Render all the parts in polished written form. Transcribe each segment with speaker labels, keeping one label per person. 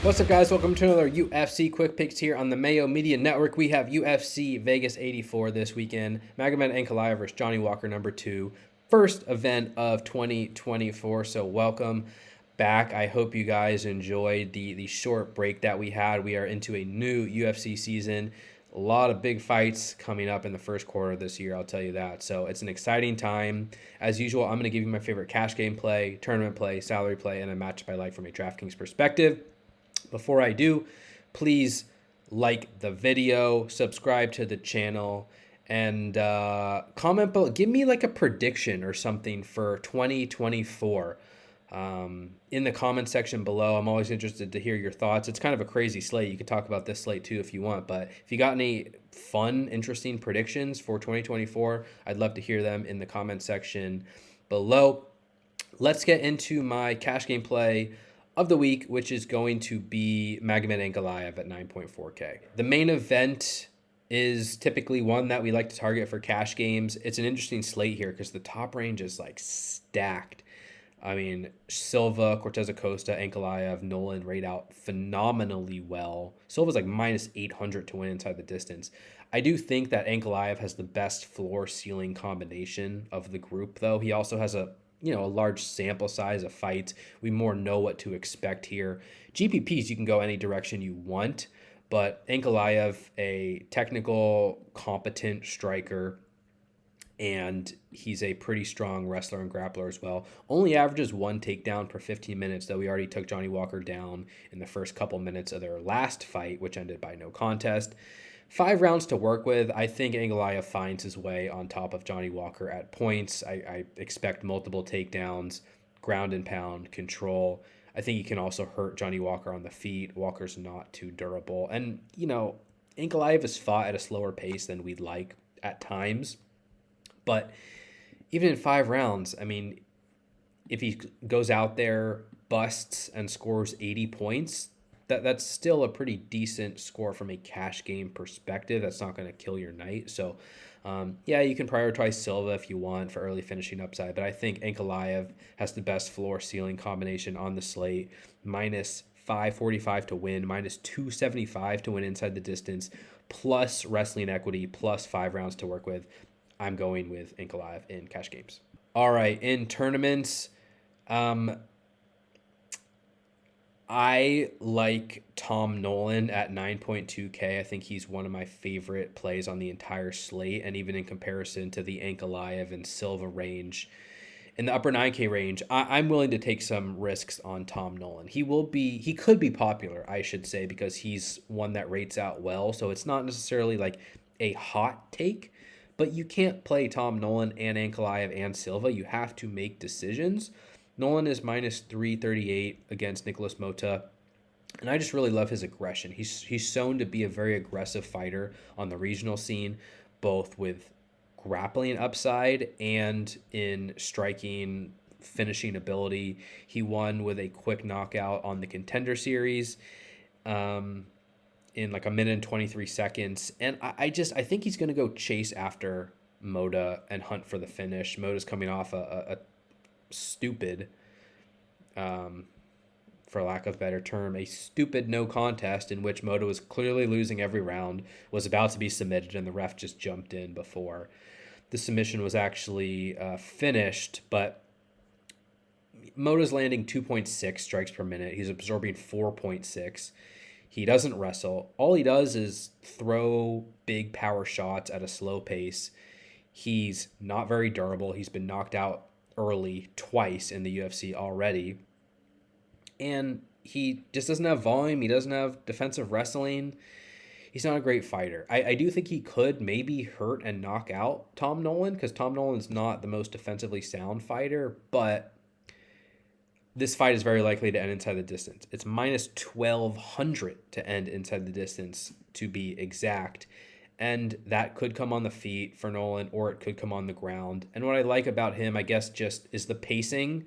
Speaker 1: What's up, guys? Welcome to another UFC Quick Picks here on the Mayo Media Network. We have UFC Vegas 84 this weekend. Magomed Ankalaev versus Johnny Walker, number 2. First event of 2024, so welcome back. I hope you guys enjoyed the short break that we had. We are into a new UFC season. A lot of big fights coming up in the first quarter of this year, I'll tell you that. So it's an exciting time. As usual, I'm going to give you my favorite cash game play, tournament play, salary play, and a matchup I like from a DraftKings perspective. Before I do, please like the video, subscribe to the channel, and comment below. Give me like a prediction or something for 2024 in the comment section below. I'm always interested to hear your thoughts. It's kind of a crazy slate. You could talk about this slate too if you want, but if you got any fun, interesting predictions for 2024, I'd love to hear them in the comment section below. Let's get into my cash game play of the week, which is going to be Magomed Ankalaev at 9.4K. The main event is typically one that we like to target for cash games. It's an interesting slate here because the top range is like stacked. I mean, Silva, Cortez Acosta, Ankalaev, Nolan rate out phenomenally well. Silva's like minus 800 to win inside the distance. I do think that Ankalaev has the best floor ceiling combination of the group, though. He also has a large sample size of fights. We more know what to expect here. GPPs, you can go any direction you want, but Ankalaev, a technical, competent striker, and he's a pretty strong wrestler and grappler as well. Only averages 1 takedown per 15 minutes, though we already took Johnny Walker down in the first couple minutes of their last fight, which ended by no contest. 5 rounds to work with. I think Ankalaev finds his way on top of Johnny Walker at points. I expect multiple takedowns, ground and pound, control. I think he can also hurt Johnny Walker on the feet. Walker's not too durable. And, Ankalaev has fought at a slower pace than we'd like at times. But even in 5 rounds, I mean, if he goes out there, busts, and scores 80 points, that's still a pretty decent score from a cash game perspective. That's not going to kill your night. So, you can prioritize Silva if you want for early finishing upside, but I think Ankalaev has the best floor ceiling combination on the slate. Minus 545 to win, minus 275 to win inside the distance, plus wrestling equity, plus 5 rounds to work with. I'm going with Ankalaev in cash games. All right, in tournaments, I like Tom Nolan at 9.2K. I think he's one of my favorite plays on the entire slate, and even in comparison to the Ankalaev and Silva range. In the upper 9K range, I'm willing to take some risks on Tom Nolan. He could be popular, I should say, because he's one that rates out well, so it's not necessarily like a hot take, but you can't play Tom Nolan and Ankalaev and Silva. You have to make decisions. Nolan is minus 338 against Nicholas Mota, and I just really love his aggression. He's shown to be a very aggressive fighter on the regional scene, both with grappling upside and in striking, finishing ability. He won with a quick knockout on the Contender Series in like a minute and 23 seconds, and I think he's going to go chase after Mota and hunt for the finish. Mota's coming off a stupid, for lack of a better term, a stupid no contest in which Mota was clearly losing every round, was about to be submitted, and the ref just jumped in before the submission was actually finished. But Mota's landing 2.6 strikes per minute. He's absorbing 4.6. He doesn't wrestle. All he does is throw big power shots at a slow pace. He's not very durable. He's been knocked out early twice in the UFC already, and he just doesn't have volume. He doesn't have defensive wrestling. He's not a great fighter. I do think he could maybe hurt and knock out Tom Nolan, because Tom Nolan's not the most defensively sound fighter, but this fight is very likely to end inside the distance. It's minus 1,200 to end inside the distance, to be exact. And that could come on the feet for Nolan, or it could come on the ground. And what I like about him, I guess, just is the pacing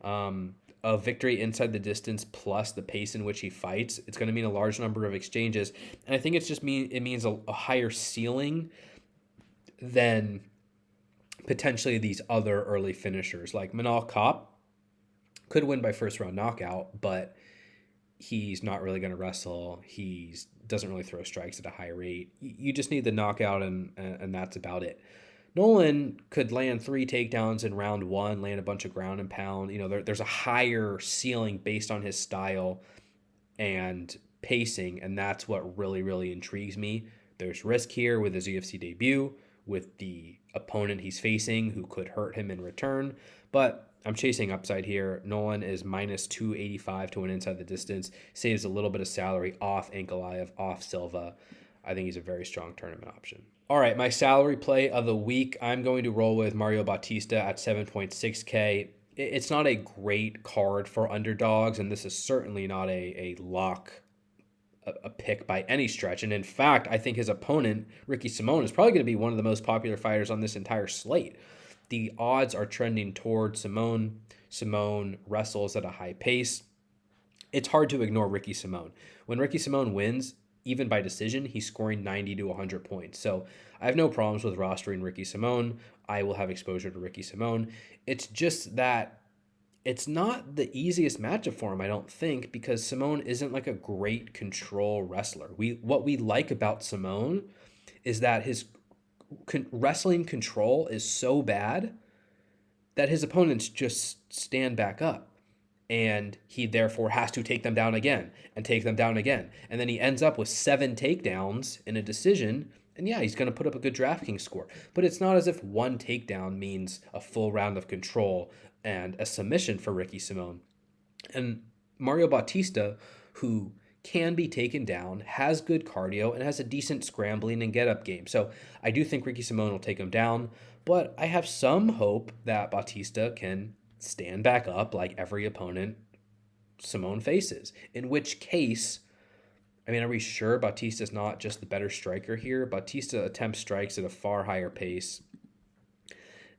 Speaker 1: of victory inside the distance plus the pace in which he fights. It's going to mean a large number of exchanges. And I think it means a higher ceiling than potentially these other early finishers. Like Manal Kopp could win by first round knockout, but He's not really going to wrestle. He doesn't really throw strikes at a high rate. You just need the knockout, and that's about it. Nolan could land 3 takedowns in round 1, land a bunch of ground and pound. There's a higher ceiling based on his style and pacing, and that's what really, really intrigues me. There's risk here with his UFC debut, with the opponent he's facing who could hurt him in return, but I'm chasing upside here. Nolan is minus 285 to win inside the distance, saves a little bit of salary off Ankalaev, off Silva. I think he's a very strong tournament option. All right, my salary play of the week, I'm going to roll with Mario Bautista at 7.6K. It's not a great card for underdogs, and this is certainly not a lock, a pick by any stretch. And in fact, I think his opponent, Ricky Simón, is probably going to be one of the most popular fighters on this entire slate. The odds are trending toward Simón. Simón wrestles at a high pace. It's hard to ignore Ricky Simón. When Ricky Simón wins, even by decision, he's scoring 90 to 100 points. So I have no problems with rostering Ricky Simón. I will have exposure to Ricky Simón. It's just that it's not the easiest matchup for him, I don't think, because Simón isn't like a great control wrestler. What we like about Simón is that his wrestling control is so bad that his opponents just stand back up. And he therefore has to take them down again and take them down again. And then he ends up with 7 takedowns in a decision. And yeah, he's going to put up a good DraftKings score. But it's not as if 1 takedown means a full round of control and a submission for Ricky Simón. And Mario Bautista, who can be taken down, has good cardio, and has a decent scrambling and get-up game. So I do think Ricky Simón will take him down. But I have some hope that Bautista can stand back up like every opponent Simón faces. In which case, are we sure Bautista's not just the better striker here? Bautista attempts strikes at a far higher pace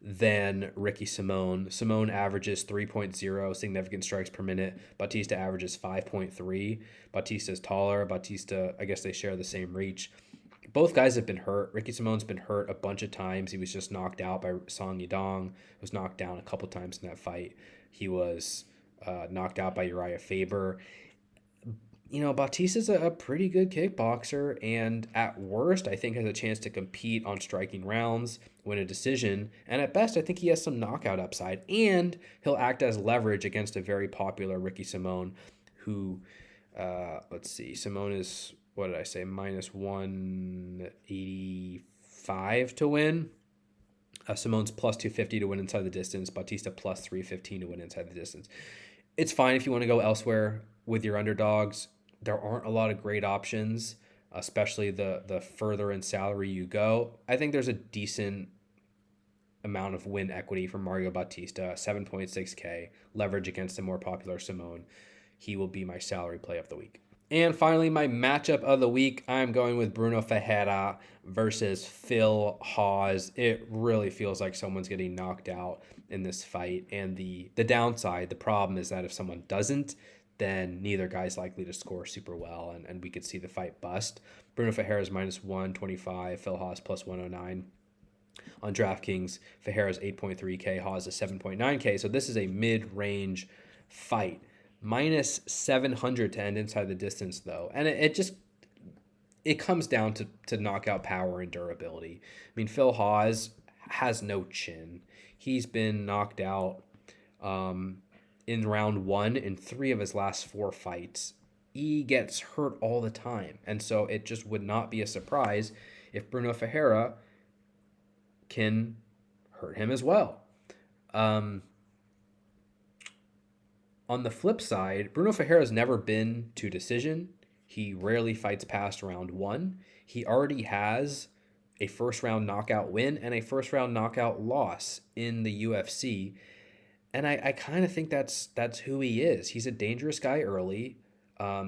Speaker 1: than Ricky Simón. Simón averages 3.0 significant strikes per minute. Bautista averages 5.3. Bautista's taller. Bautista, I guess they share the same reach. Both guys have been hurt. Ricky Simón's been hurt a bunch of times. He was just knocked out by Song Yadong. Was knocked down a couple times in that fight. He was knocked out by Uriah Faber. Bautista's a pretty good kickboxer, and at worst, I think has a chance to compete on striking rounds, win a decision, and at best, I think he has some knockout upside, and he'll act as leverage against a very popular Ricky Simón, who, Simón is, what did I say, minus 185 to win. Simón's plus 250 to win inside the distance. Bautista plus 315 to win inside the distance. It's fine if you want to go elsewhere with your underdogs. There aren't a lot of great options, especially the further in salary you go. I think there's a decent amount of win equity for Mario Bautista, 7.6K, leverage against a more popular Simón. He will be my salary play of the week. And finally, my matchup of the week, I'm going with Bruno Ferreira versus Phil Hawes. It really feels like someone's getting knocked out in this fight. And the downside, the problem is that if someone doesn't, then neither guy's likely to score super well, and we could see the fight bust. Bruno Ferreira is minus 125, Phil Hawes plus 109. On DraftKings, Ferreira's 8.3K, Hawes is 7.9K. So this is a mid-range fight. Minus 700 to end inside the distance, though. And it comes down to knockout power and durability. Phil Hawes has no chin. He's been knocked out in round 1 in 3 of his last 4 fights. He gets hurt all the time. And so it just would not be a surprise if Bruno Ferreira can hurt him as well. On the flip side, Bruno Ferreira's never been to decision. He rarely fights past round 1. He already has a first-round knockout win and a first-round knockout loss in the UFC. And I kind of think that's who he is. He's a dangerous guy early.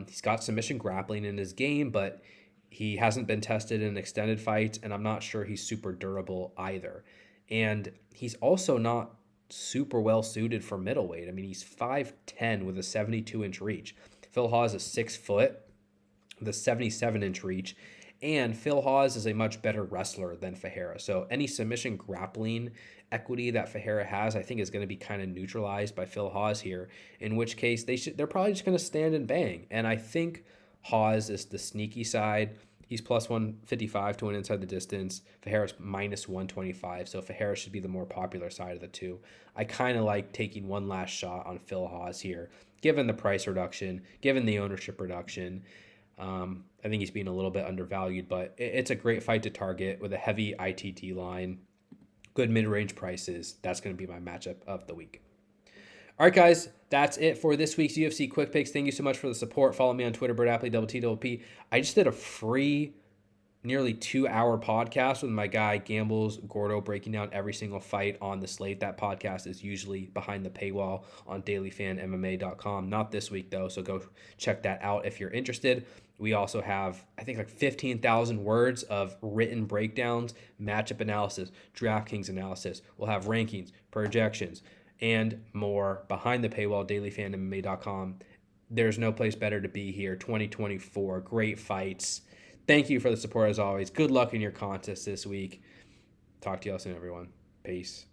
Speaker 1: He's got submission grappling in his game, but he hasn't been tested in extended fights, and I'm not sure he's super durable either. And he's also not super well suited for middleweight. He's 5'10" with a 72-inch reach. Phil Hawes is 6 foot with a 77-inch reach, And Phil Hawes is a much better wrestler than Ferreira. So any submission grappling equity that Ferreira has, I think is going to be kind of neutralized by Phil Hawes here, in which case they're probably just going to stand and bang. And I think Hawes is the sneaky side. He's plus 155 to win inside the distance. Ferreira's minus 125, so Ferreira should be the more popular side of the two. I kind of like taking one last shot on Phil Hawes here, given the price reduction, given the ownership reduction. I think he's being a little bit undervalued, but it's a great fight to target with a heavy ITT line, good mid-range prices. That's going to be my matchup of the week. All right, guys, that's it for this week's UFC Quick Picks. Thank you so much for the support. Follow me on Twitter, Appley, _T_P. I just did a free nearly 2-hour podcast with my guy Gambles Gordo, breaking down every single fight on the slate. That podcast is usually behind the paywall on dailyfanmma.com. Not this week, though, so go check that out if you're interested. We also have, I think, like 15,000 words of written breakdowns, matchup analysis, DraftKings analysis. We'll have rankings, projections, and more behind the paywall, dailyfanmma.com. There's no place better to be here. 2024, great fights. Thank you for the support as always. Good luck in your contest this week. Talk to you all soon, everyone. Peace.